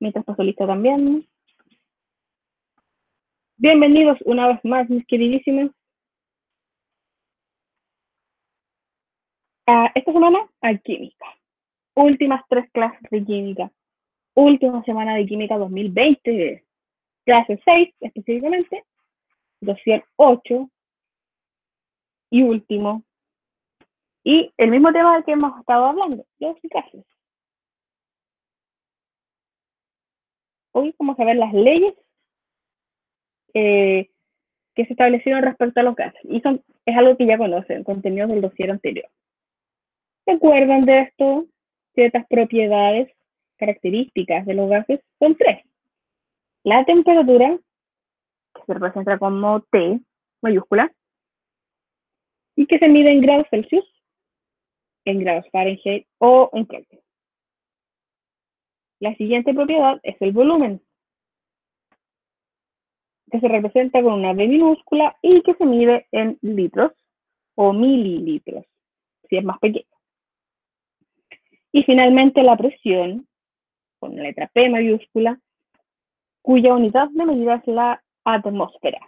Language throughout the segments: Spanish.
Mientras paso lista también. Bienvenidos una vez más, mis queridísimos, a esta semana a Química. Últimas 3 clases de Química. Última semana de Química 2020. Clase 6, específicamente. Dossier 8. Y último. Y el mismo tema del que hemos estado hablando, los gases. Hoy vamos a ver las leyes que se establecieron respecto a los gases. Y es algo que ya conocen, contenidos del dossier anterior. ¿Se acuerdan de esto? Ciertas propiedades, características de los gases son 3. La temperatura, que se representa como T mayúscula, y que se mide en grados Celsius, en grados Fahrenheit o en Kelvin. La siguiente propiedad es el volumen, que se representa con una B minúscula y que se mide en litros o mililitros, si es más pequeño. Y finalmente la presión, con la letra P mayúscula, cuya unidad de medida es la atmósfera,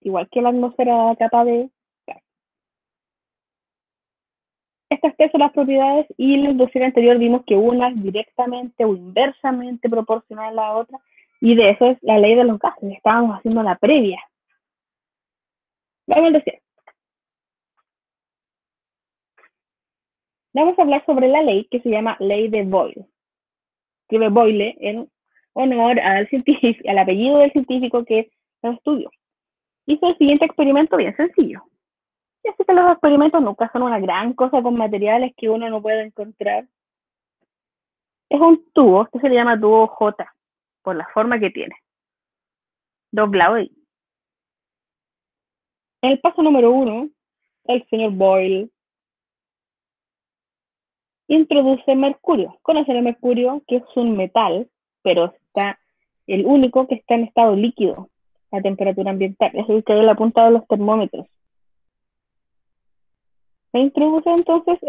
igual que la atmósfera de la capa de gas. Estas 3 son las propiedades y en el dossier anterior vimos que una es directamente o inversamente proporcional a la otra y de eso es la ley de los gases. Estábamos haciendo la previa. Vamos al dossier. Vamos a hablar sobre la ley que se llama ley de Boyle. Escribe Boyle en honor al apellido del científico que lo estudió. Hizo el siguiente experimento bien sencillo. Y así que los experimentos nunca son una gran cosa con materiales que uno no puede encontrar. Es un tubo, que se le llama tubo J, por la forma que tiene. Doblado ahí. En el paso número 1, el señor Boyle introduce mercurio. Conocen el mercurio, que es un metal, pero está el único que está en estado líquido a temperatura ambiental. Es el que hay en la punta de los termómetros. Se introduce entonces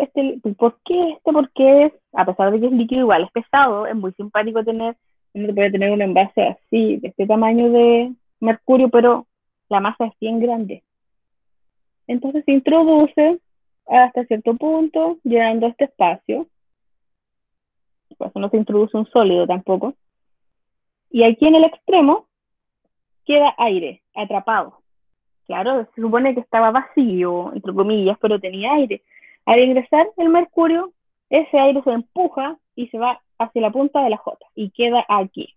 ¿por qué este? Porque es, a pesar de que es líquido, igual es pesado, es muy simpático uno puede tener un envase así, de este tamaño de mercurio, pero la masa es bien grande. Entonces se introduce hasta cierto punto, llenando este espacio. Por eso no se introduce un sólido tampoco. Y aquí en el extremo queda aire atrapado. Claro, se supone que estaba vacío, entre comillas, pero tenía aire. Al ingresar el mercurio, ese aire se empuja y se va hacia la punta de la J y queda aquí.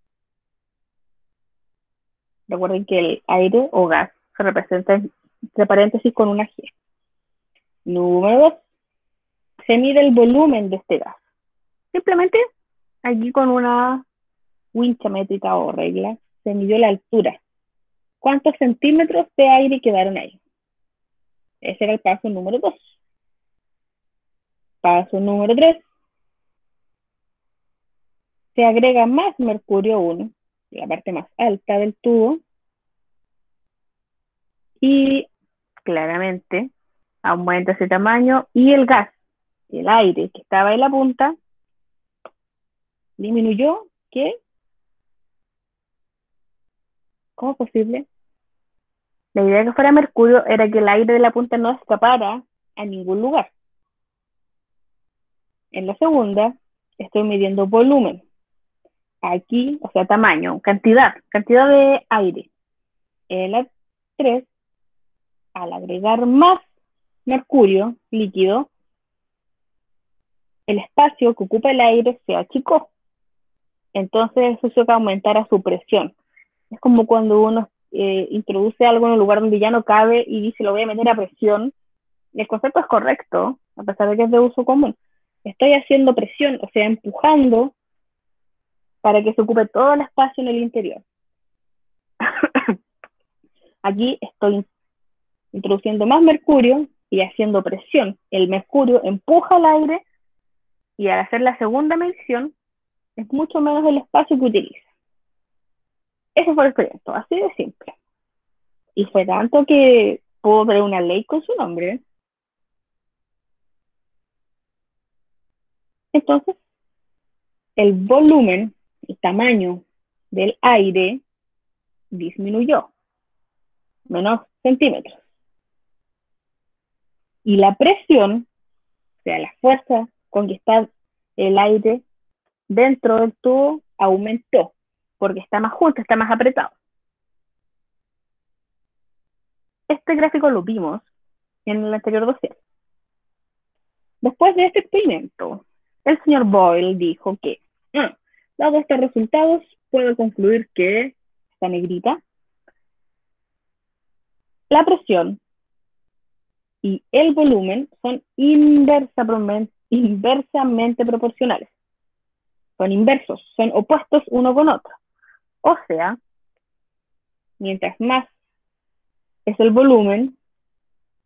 Recuerden que el aire o gas se representa entre paréntesis con una G. Número 2. Se mide el volumen de este gas. Simplemente aquí con una wincha métrica o regla se midió la altura. ¿Cuántos centímetros de aire quedaron ahí? Ese era el paso número 2. Paso número 3. Se agrega más mercurio 1, la parte más alta del tubo, y claramente aumenta ese tamaño y el gas, el aire que estaba en la punta, disminuyó. ¿Qué? ¿Cómo es posible? La idea de que fuera mercurio era que el aire de la punta no escapara a ningún lugar. En la segunda, estoy midiendo volumen. Aquí, o sea, tamaño, cantidad de aire. En la 3, al agregar más mercurio líquido, el espacio que ocupa el aire se achicó. Entonces eso hizo que aumentara su presión. Es como cuando uno introduce algo en un lugar donde ya no cabe y dice lo voy a meter a presión. El concepto es correcto, a pesar de que es de uso común. Estoy haciendo presión, o sea, empujando para que se ocupe todo el espacio en el interior. Aquí estoy introduciendo más mercurio y haciendo presión. El mercurio empuja el aire y al hacer la segunda medición es mucho menos el espacio que utiliza. Ese fue el experimento, así de simple. Y fue tanto que pudo tener una ley con su nombre. Entonces, el volumen el tamaño del aire disminuyó, menos centímetros. Y la presión, o sea, la fuerza con que está el aire dentro del tubo aumentó, porque está más junto, está más apretado. Este gráfico lo vimos en el anterior dossier. Después de este experimento, el señor Boyle dijo que, dado estos resultados, puedo concluir que, esta negrita, la presión y el volumen son inversamente proporcionales. Son inversos, son opuestos uno con otro. O sea, mientras más es el volumen,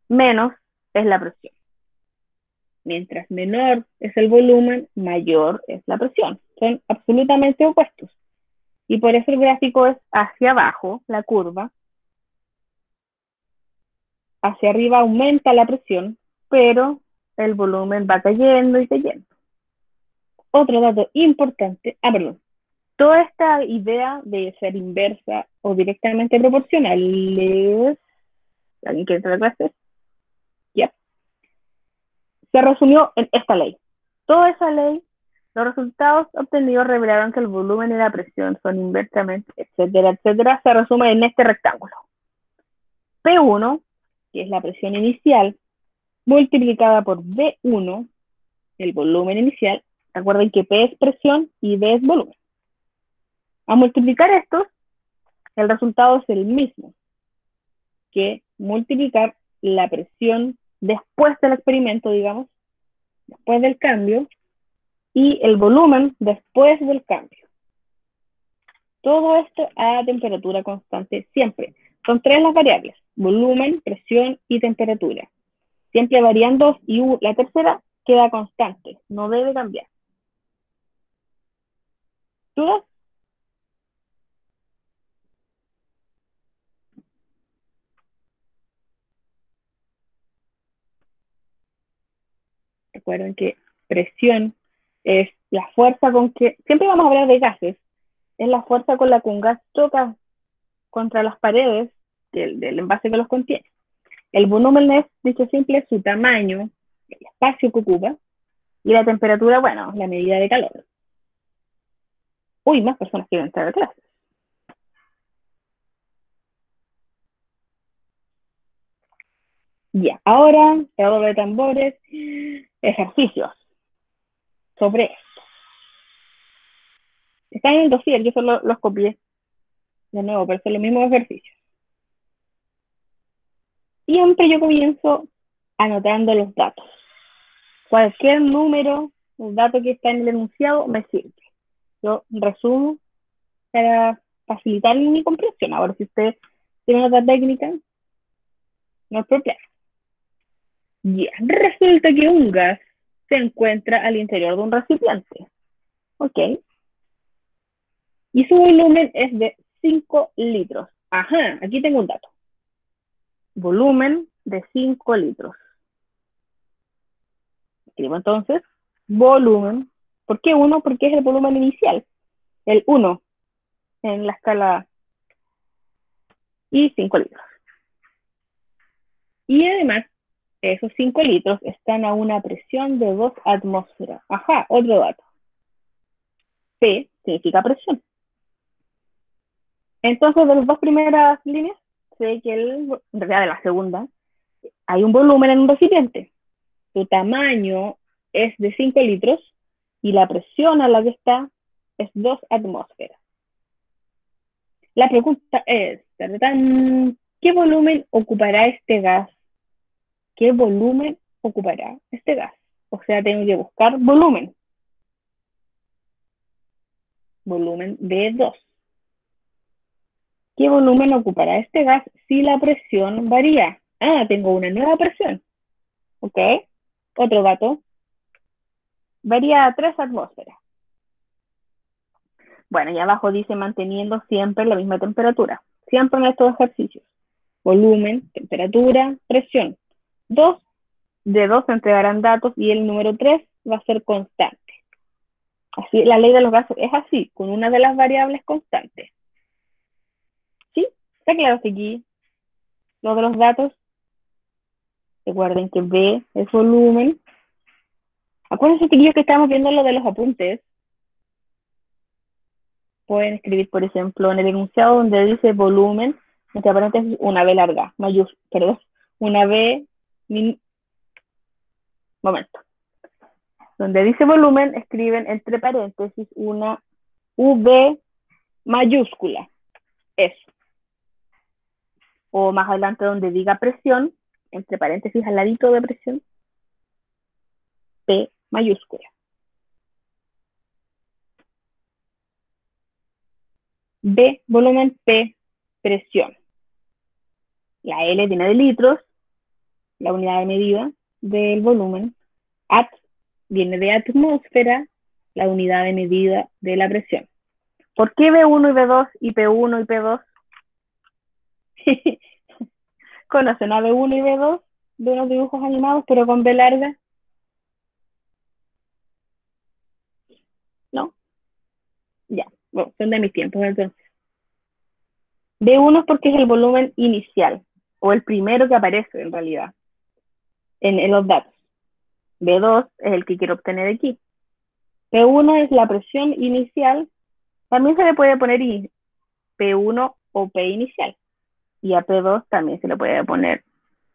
menos es la presión. Mientras menor es el volumen, mayor es la presión. Son absolutamente opuestos. Y por eso el gráfico es hacia abajo, la curva. Hacia arriba aumenta la presión, pero el volumen va cayendo y cayendo. Otro dato importante, perdón, toda esta idea de ser inversa o directamente proporcional es, ¿alguien quiere entrar a clases? Yep. Se resumió en esta ley. Toda esa ley, los resultados obtenidos revelaron que el volumen y la presión son inversamente, etcétera, etcétera, se resume en este rectángulo. P1, que es la presión inicial, multiplicada por V1, el volumen inicial. Recuerden que P es presión y V es volumen. A multiplicar estos, el resultado es el mismo que multiplicar la presión después del experimento, digamos, después del cambio, y el volumen después del cambio. Todo esto a temperatura constante siempre. Son tres las variables: volumen, presión y temperatura. Siempre varían dos y la tercera queda constante, no debe cambiar. ¿Dudas? Recuerden que presión es la fuerza con que, siempre vamos a hablar de gases, es la fuerza con la que un gas choca contra las paredes del envase que los contiene. El volumen es, dicho simple, su tamaño, el espacio que ocupa, y la temperatura, bueno, la medida de calor. Uy, más personas quieren entrar a clase. Ya, ahora, de tambores, ejercicios sobre esto. Están en el dossier, yo solo los copié de nuevo, pero son los mismos ejercicios. Siempre yo comienzo anotando los datos. Cualquier número, el dato que está en el enunciado, me sirve. Yo resumo para facilitar mi comprensión. Ahora, si usted tiene otra técnica, no hay problema. Ya, resulta que un gas se encuentra al interior de un recipiente. ¿Ok? Y su volumen es de 5 litros. Ajá, aquí tengo un dato. Volumen de 5 litros. Escribo entonces volumen. ¿Por qué 1? Porque es el volumen inicial. El 1 en la escala y 5 litros. Y además, esos 5 litros están a una presión de 2 atmósferas. Ajá, otro dato. P significa presión. Entonces, de las dos primeras líneas, sé que en realidad de la segunda, hay un volumen en un recipiente. Su tamaño es de 5 litros y la presión a la que está es 2 atmósferas. La pregunta es, ¿qué volumen ocupará este gas? ¿Qué volumen ocupará este gas? O sea, tengo que buscar volumen. Volumen de 2. ¿Qué volumen ocupará este gas si la presión varía? Tengo una nueva presión. ¿Ok? Otro dato. Varía a 3 atmósferas. Bueno, y abajo dice manteniendo siempre la misma temperatura. Siempre en estos ejercicios. Volumen, temperatura, presión. 2 de 2 se entregarán datos y el número 3 va a ser constante. Así, la ley de los gases es así, con una de las variables constantes. ¿Sí? Está claro que aquí, lo de los datos, recuerden que B es volumen. Acuérdense, chiquillos, que estamos viendo lo de los apuntes. Pueden escribir, por ejemplo, en el enunciado donde dice volumen, entre paréntesis, una B larga, perdón, una B, momento. Donde dice volumen, escriben entre paréntesis una V mayúscula. Eso. O más adelante donde diga presión, entre paréntesis al ladito de presión, P mayúscula. B, volumen, P, presión. La L viene de litros, la unidad de medida del volumen. At viene de atmósfera, la unidad de medida de la presión. ¿Por qué B1 y B2 y P1 y P2? ¿Conocen a B1 y B2 de unos dibujos animados, pero con B larga? ¿No? Ya, bueno, son de mis tiempos entonces. B1 es porque es el volumen inicial, o el primero que aparece en realidad, en los datos. B2 es el que quiero obtener aquí. P1 es la presión inicial. También se le puede poner P1 o P inicial. Y a P2 también se le puede poner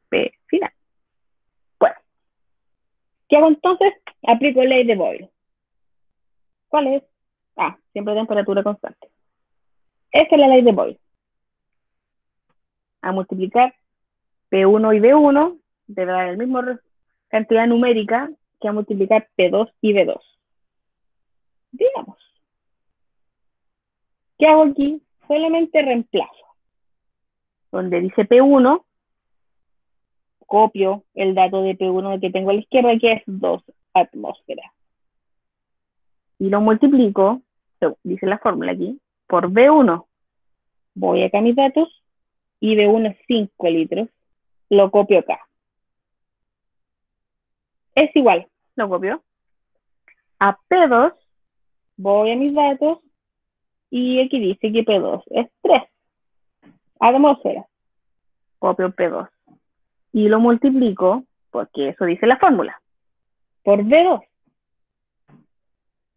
P final. Bueno, ¿qué hago entonces? Aplico ley de Boyle. ¿Cuál es? Siempre temperatura constante. Esta es la ley de Boyle. A multiplicar P1 y B1 debe dar el mismo cantidad numérica que a multiplicar P2 y B2. Digamos. ¿Qué hago aquí? Solamente reemplazo. Donde dice P1, copio el dato de P1 que tengo a la izquierda, que es 2 atmósferas. Y lo multiplico, dice la fórmula aquí, por B1. Voy acá a mis datos, y B1 es 5 litros. Lo copio acá. Es igual, lo copio. A P2, voy a mis datos, y aquí dice que P2 es 3 atmósferas. Copio P2. Y lo multiplico, porque eso dice la fórmula, por B2.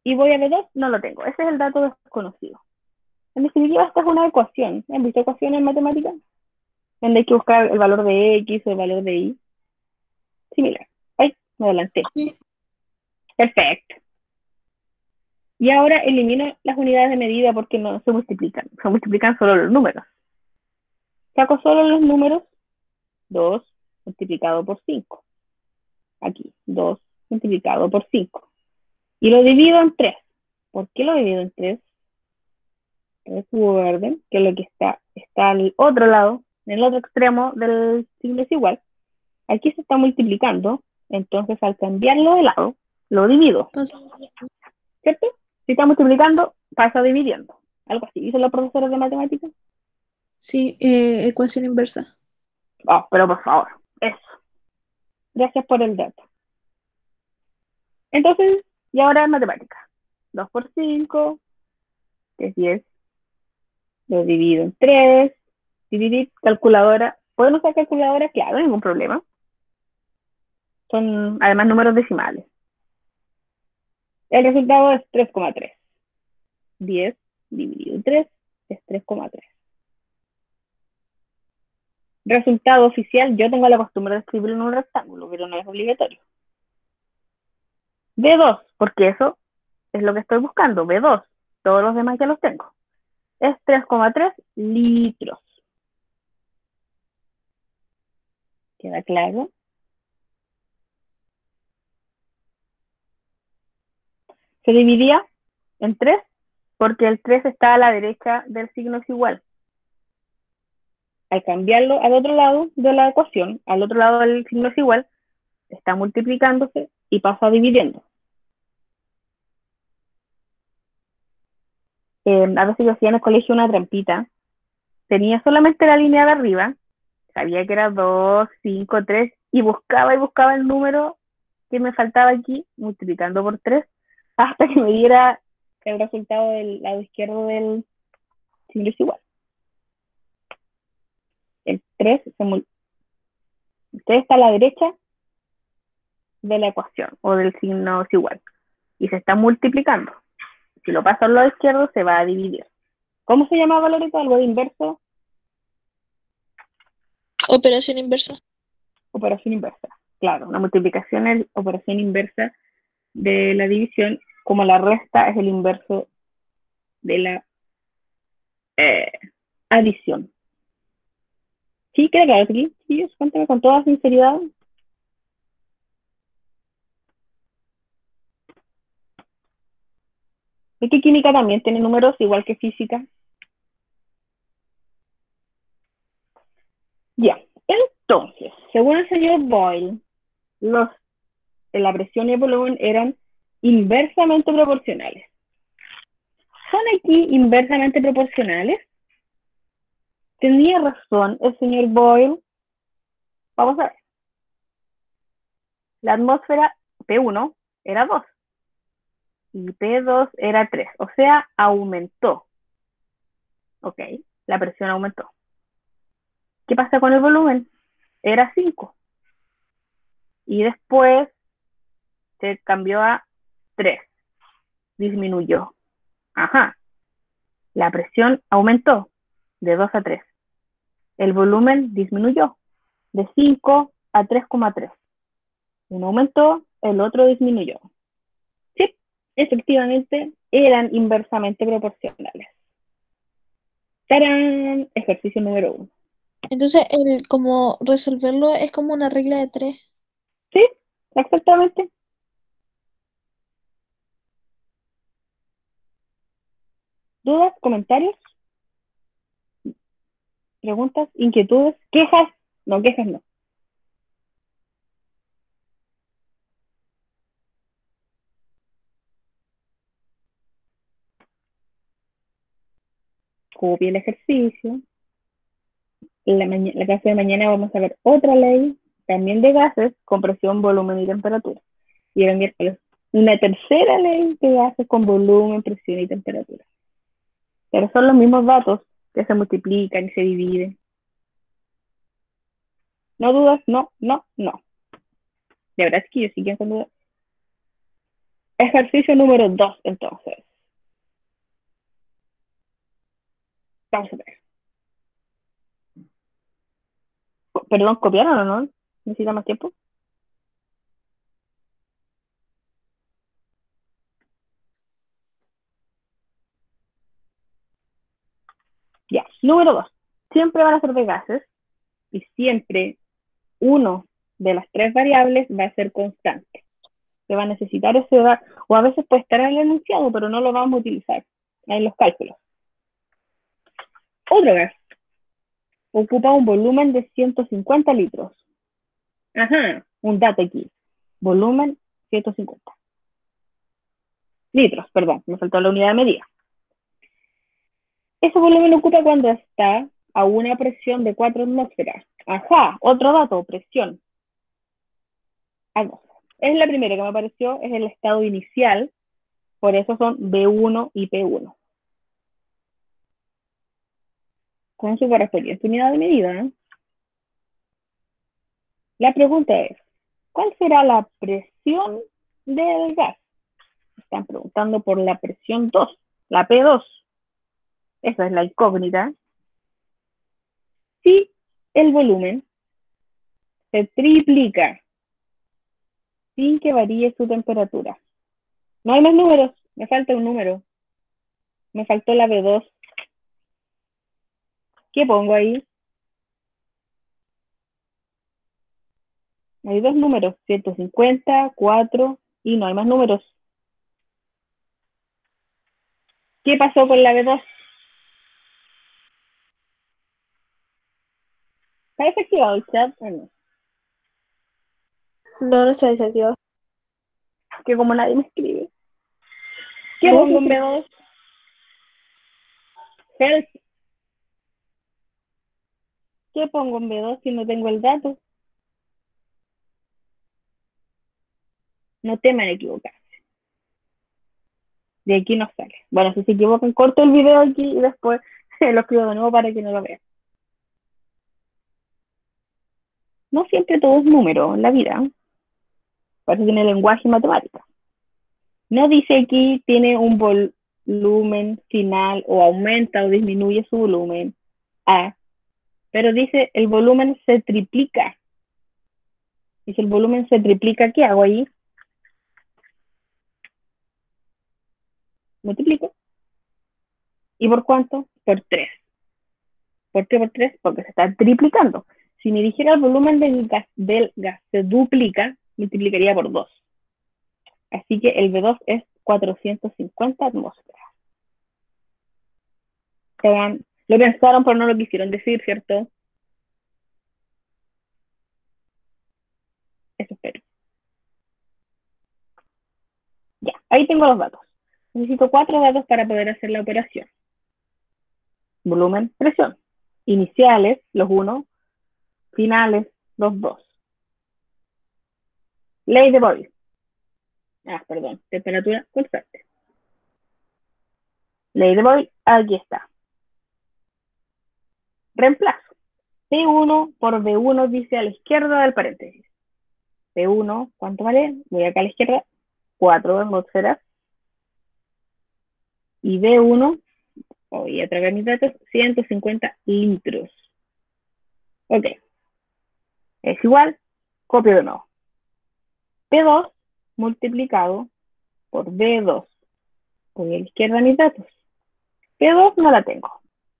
Y voy a B2, no lo tengo. Ese es el dato desconocido. En definitiva, esta es una ecuación. ¿Han visto ecuaciones en matemáticas? Donde hay que buscar el valor de X o el valor de Y. Similar. Ay, me adelanté. Sí. Perfecto. Y ahora elimino las unidades de medida porque no se multiplican. Se multiplican solo los números. Saco solo los números. 2 multiplicado por 5. Aquí, 2 multiplicado por 5. Y lo divido en 3. ¿Por qué lo divido en 3? Recuerden que lo que está al otro lado, en el otro extremo del signo es igual. Aquí se está multiplicando, entonces al cambiarlo de lado, lo divido, ¿cierto? Si está multiplicando, pasa dividiendo. Algo así, ¿dicen los profesores de matemáticas? Sí, ecuación inversa. Pero por favor, eso. Gracias por el dato. Entonces, y ahora en matemática. 2 por 5, que es 10. Lo divido en 3. Dividir, calculadora. ¿Pueden usar calculadora? Claro, ningún problema. Son además números decimales. El resultado es 3,3. 10 dividido en 3 es 3,3. Resultado oficial, yo tengo la costumbre de escribirlo en un rectángulo, pero no es obligatorio. B2, porque eso es lo que estoy buscando, B2. Todos los demás ya los tengo. Es 3,3 litros. ¿Queda claro? Se dividía en 3 porque el 3 está a la derecha del signo es igual. Al cambiarlo al otro lado de la ecuación, al otro lado del signo es igual, está multiplicándose y pasa dividiendo. A veces yo hacía en el colegio una trampita. Tenía solamente la línea de arriba, sabía que era 2, 5, 3, y buscaba el número que me faltaba aquí, multiplicando por 3, hasta que me diera el resultado del lado izquierdo del signo es igual. El 3 está a la derecha de la ecuación o del signo es igual y se está multiplicando. Si lo paso al lado izquierdo se va a dividir. ¿Cómo se llama, Valorito? ¿Algo de inverso? Operación inversa. Operación inversa. Claro, la multiplicación es operación inversa de la división, como la resta es el inverso de la eh, adición. ¿Sí? ¿Queda claro aquí? Sí, cuéntame con toda sinceridad. Es que química también tiene números, igual que física. Ya. Entonces, según el señor Boyle, la presión y el volumen eran inversamente proporcionales. ¿Son aquí inversamente proporcionales? ¿Tenía razón el señor Boyle? Vamos a ver. La atmósfera P1 era 2 y P2 era 3, o sea, aumentó. Ok, la presión aumentó. ¿Qué pasa con el volumen? Era 5 y después se cambió a 3, disminuyó. Ajá, la presión aumentó de 2 a 3. El volumen disminuyó de 5 a 3,3. Uno aumentó, el otro disminuyó. Sí, efectivamente eran inversamente proporcionales. ¡Tarán! Ejercicio número 1. Entonces, como resolverlo es como una regla de tres. Sí, exactamente. ¿Dudas, comentarios, preguntas, inquietudes, quejas? No, quejas no. Copia el ejercicio. La clase de mañana vamos a ver otra ley, también de gases, con presión, volumen y temperatura. Y el miércoles una tercera ley de gases con volumen, presión y temperatura. Pero son los mismos datos que se multiplican y se dividen. ¿No dudas? No, no, no. De verdad es que yo sí que con dudas. Ejercicio número 2, entonces. Vamos a ver. Perdón, ¿copiaron o no? ¿Necesita más tiempo? Ya. Número 2. Siempre van a ser de gases y siempre uno de las tres variables va a ser constante. Se va a necesitar ese o a veces puede estar en el enunciado, pero no lo vamos a utilizar en los cálculos. Otro gas ocupa un volumen de 150 litros. Ajá, un dato aquí. Volumen 150 litros, perdón, me faltó la unidad de medida. Ese volumen ocupa cuando está a una presión de 4 atmósferas. Ajá, otro dato, presión. Atmósfera. Es la primera que me apareció, es el estado inicial, por eso son B1 y P1. Con su correspondiente unidad de medida. ¿Eh? La pregunta es, ¿cuál será la presión del gas? Están preguntando por la presión 2, la P2. Esa es la incógnita. Si el volumen se triplica sin que varíe su temperatura. No hay más números, me falta un número. Me faltó la B2. ¿Qué pongo ahí? Hay dos números, 150, 4 y no hay más números. ¿Qué pasó con la B2? ¿Está desactivado el chat o no? No, no está desactivado. Que como nadie me escribe. ¿Qué No, sí pongo en escribí. B2? Help. ¿Qué pongo en B2 si no tengo el dato? No teman equivocar. De aquí no sale. Bueno, si se equivocan, corto el video aquí y después lo escribo de nuevo para que no lo vean. No siempre todo es número en la vida. Por eso tiene lenguaje y matemática. No dice aquí tiene un volumen final o aumenta o disminuye su volumen. A. Pero dice el volumen se triplica. Y si el volumen se triplica, ¿qué hago ahí? Multiplico. ¿Y por cuánto? Por 3. ¿Por qué por 3? Porque se está triplicando. Si me dijera el volumen del gas se duplica, multiplicaría por 2. Así que el B2 es 450 atmósferas. Lo pensaron, pero no lo quisieron decir, ¿cierto? Eso espero. Ya, ahí tengo los datos. Necesito 4 datos para poder hacer la operación. Volumen, presión. Iniciales, los 1. Finales, los 2. Ley de Boyle. Perdón. Temperatura constante. Ley de Boyle, aquí está. Reemplazo. P1 por B1 dice a la izquierda del paréntesis. P1, ¿cuánto vale? Voy acá a la izquierda. 4 atmósferas. Y B1, voy a tragar mis datos, 150 litros. Ok. Es igual, copio de nuevo. P2 multiplicado por B2. Voy a la izquierda mis datos. P2 no la tengo.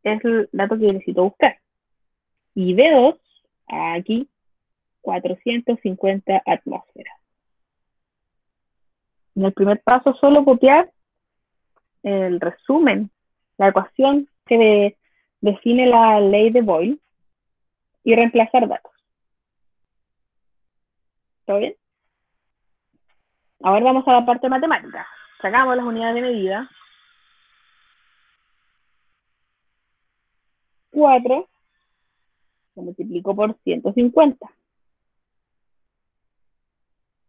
Es el dato que necesito buscar. Y B2, aquí, 450 atmósferas. En el primer paso, solo copiar el resumen, la ecuación que define la ley de Boyle y reemplazar datos. ¿Todo bien? Ahora vamos a la parte matemática. Sacamos las unidades de medida. 4 lo multiplico por 150.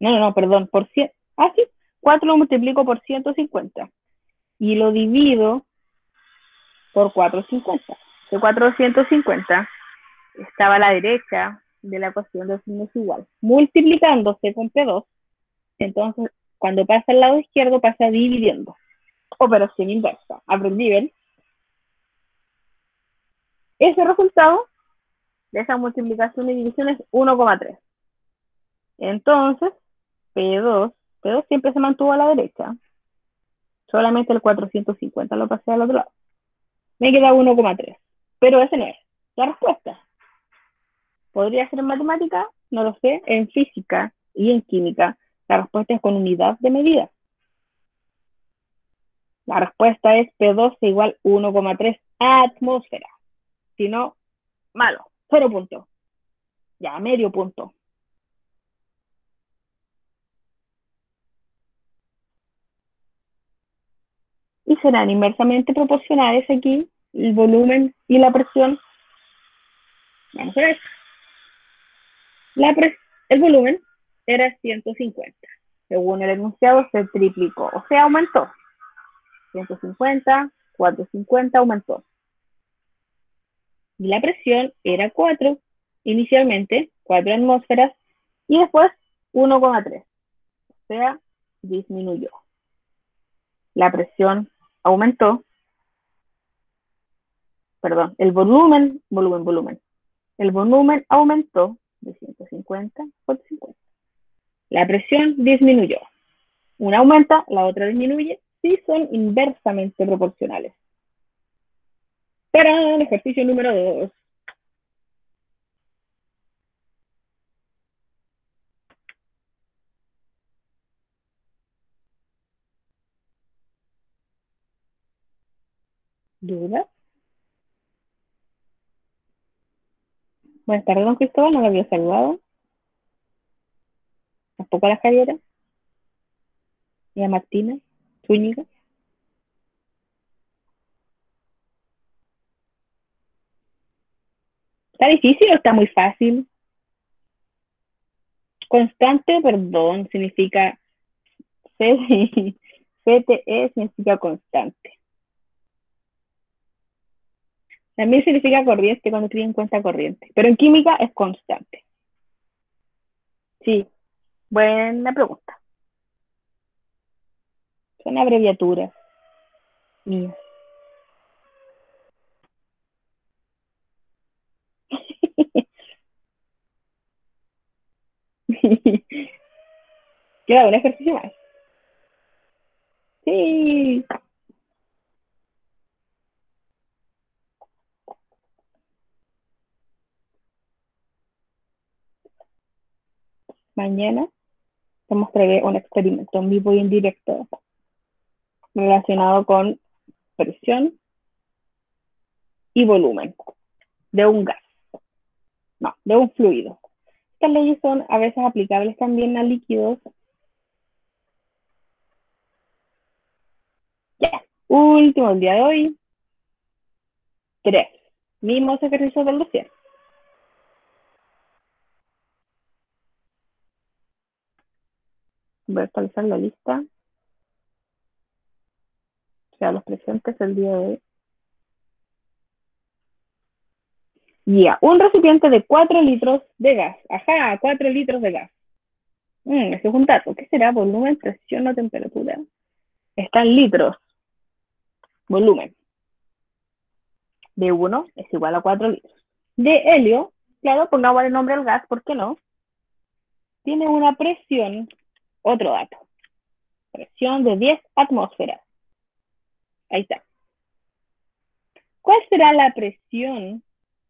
No, perdón, por 100. Sí, 4 lo multiplico por 150. Y lo divido por 450. De 450 estaba a la derecha de la ecuación de signos igual. Multiplicándose con P2, entonces cuando pasa al lado izquierdo pasa dividiendo. Operación inversa. Aprendí, ¿ven? Ese resultado de esa multiplicación y división es 1,3. Entonces, P2 siempre se mantuvo a la derecha. Solamente el 450 lo pasé al otro lado. Me queda 1,3. Pero ese no es la respuesta. ¿Podría ser en matemática? No lo sé. En física y en química, la respuesta es con unidad de medida. La respuesta es P2 igual 1,3 atmósfera. Si no, malo. 0 punto. Ya, medio punto. Y serán inversamente proporcionales aquí el volumen y la presión. Vamos a ver. El volumen era 150. Según el enunciado se triplicó, o sea, aumentó. 150, 450 aumentó. Y la presión era 4, inicialmente 4 atmósferas, y después 1,3. O sea, disminuyó. La presión aumentó, perdón, el volumen. El volumen aumentó de 150 por 50. La presión disminuyó. Una aumenta, la otra disminuye, si son inversamente proporcionales. Para el ejercicio número 2. ¿Dudas? Buenas tardes, don Cristóbal, no lo había saludado. Tampoco a la Javiera. Y a Martina Zúñiga. ¿Está difícil o está muy fácil? Constante, perdón, significa CTE significa constante. También significa corriente cuando escriben cuenta corriente, pero en química es constante. Sí, buena pregunta. Son abreviaturas mías. Queda un ejercicio más. Sí. Mañana te mostraré un experimento en vivo y en directo relacionado con presión y volumen de un gas, no, de un fluido. Estas leyes son a veces aplicables también a líquidos. Ya, último del día de hoy. 3. Mismos ejercicios del dossier. Voy a actualizar la lista. O sea, los presentes el día de hoy. Ya, un recipiente de 4 litros de gas. Ajá, 4 litros de gas. Ese es un dato. ¿Qué será? Volumen, presión o temperatura. Están litros. Volumen. De 1 es igual a 4 litros. De helio, claro, pongamos el nombre al gas, ¿por qué no? Tiene una presión, otro dato. Presión de 10 atmósferas. Ahí está. ¿Cuál será la presión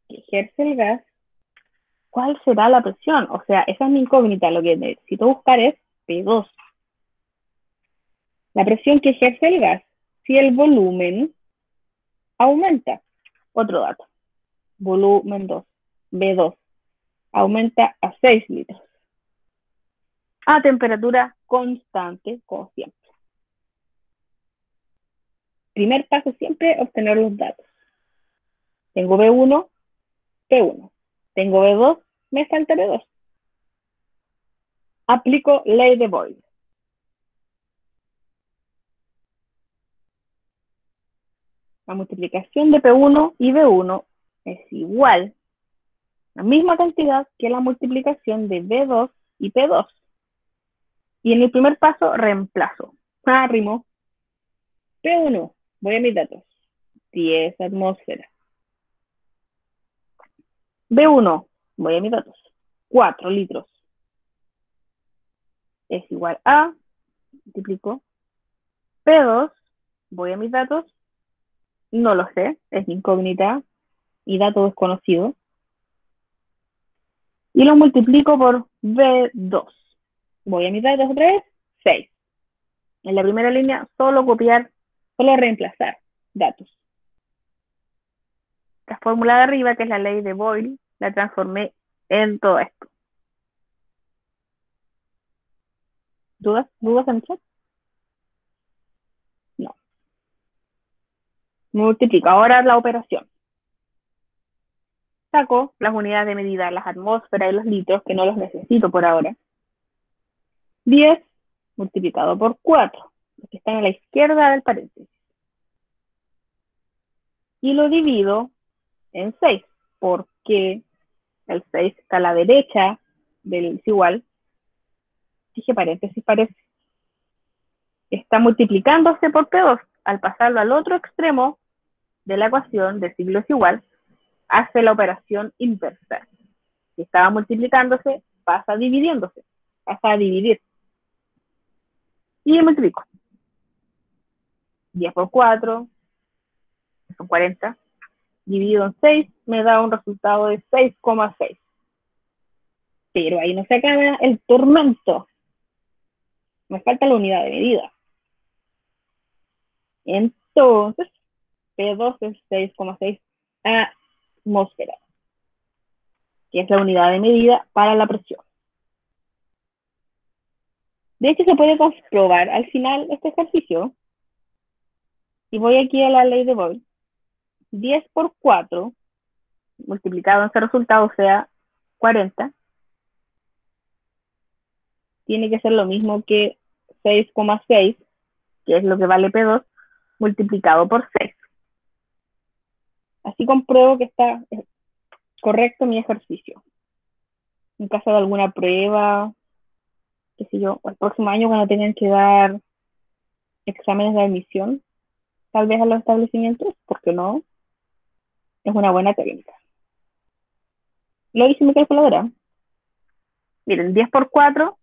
que ejerce el gas? ¿Cuál será la presión? O sea, esa es mi incógnita. Lo que necesito buscar es P2. La presión que ejerce el gas si el volumen aumenta. Otro dato. Volumen 2. B2. Aumenta a 6 litros. A temperatura constante, como siempre. Primer paso siempre, obtener los datos. Tengo B1, P1. Tengo B2, me falta B2. Aplico ley de Boyle. La multiplicación de P1 y B1 es igual, la misma cantidad que la multiplicación de B2 y P2. Y en el primer paso reemplazo. Rimo. P1, voy a mis datos. 10 atmósferas. B1, voy a mis datos. 4 litros. Es igual a, multiplico. P2, voy a mis datos. No lo sé, es incógnita y dato desconocido. Y lo multiplico por B2. Voy a mis datos otra vez, 6. En la primera línea, solo copiar, solo reemplazar datos. La fórmula de arriba, que es la ley de Boyle, la transformé en todo esto. ¿Dudas? ¿Dudas en el chat? No. Multiplico. Ahora la operación. Saco las unidades de medida, las atmósferas y los litros, que no los necesito por ahora. 10 multiplicado por 4, los que están a la izquierda del paréntesis. Y lo divido en 6, porque el 6 está a la derecha del igual. Dije paréntesis, parece. Está multiplicándose por P2. Al pasarlo al otro extremo de la ecuación de siglo es igual, hace la operación inversa. Si estaba multiplicándose, pasa dividiéndose. Pasa a dividir. Y multiplico. 10 por 4, son 40. Dividido en 6, me da un resultado de 6,6. Pero ahí no se acaba el tormento. Me falta la unidad de medida. Entonces, P2 es 6,6 atmósferas, que es la unidad de medida para la presión. De hecho, se puede comprobar al final este ejercicio. Y voy aquí a la ley de Boyle. 10 por 4, multiplicado en ese resultado, o sea, 40, tiene que ser lo mismo que 6,6 que es lo que vale P2, multiplicado por 6. Así compruebo que está correcto mi ejercicio. En caso de alguna prueba, qué sé yo, o el próximo año cuando tengan que dar exámenes de admisión, tal vez a los establecimientos, porque no, es una buena técnica. Lo hice en mi calculadora. Miren, 10 por 4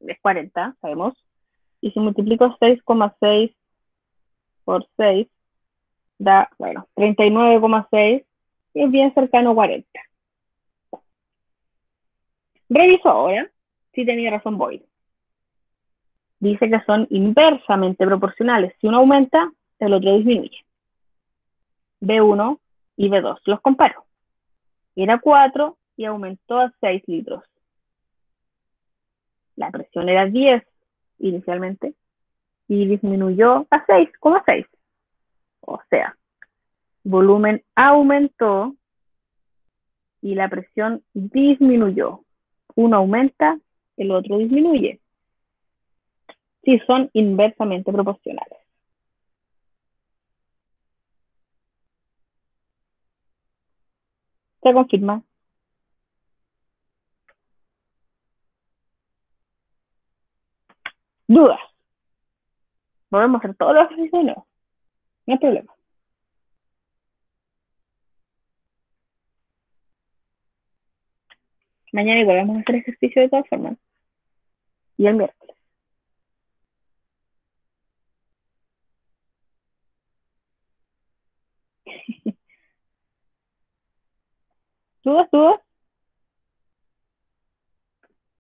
es 40, sabemos. Y si multiplico 6,6 por 6, da, bueno, 39,6, y es bien cercano a 40. Reviso ahora si tenía razón Boyd. Dice que son inversamente proporcionales. Si uno aumenta, el otro disminuye. B1 y B2 los comparo. Era 4 y aumentó a 6 litros. La presión era 10 inicialmente y disminuyó a 6,6. O sea, volumen aumentó y la presión disminuyó. Uno aumenta, el otro disminuye. Sí, son inversamente proporcionales. Se confirma. Dudas. Volvemos a hacer todos los ejercicios de nuevo. No hay problema. Mañana igual vamos a hacer ejercicio de todas formas. Y el miércoles. ¿Dudas?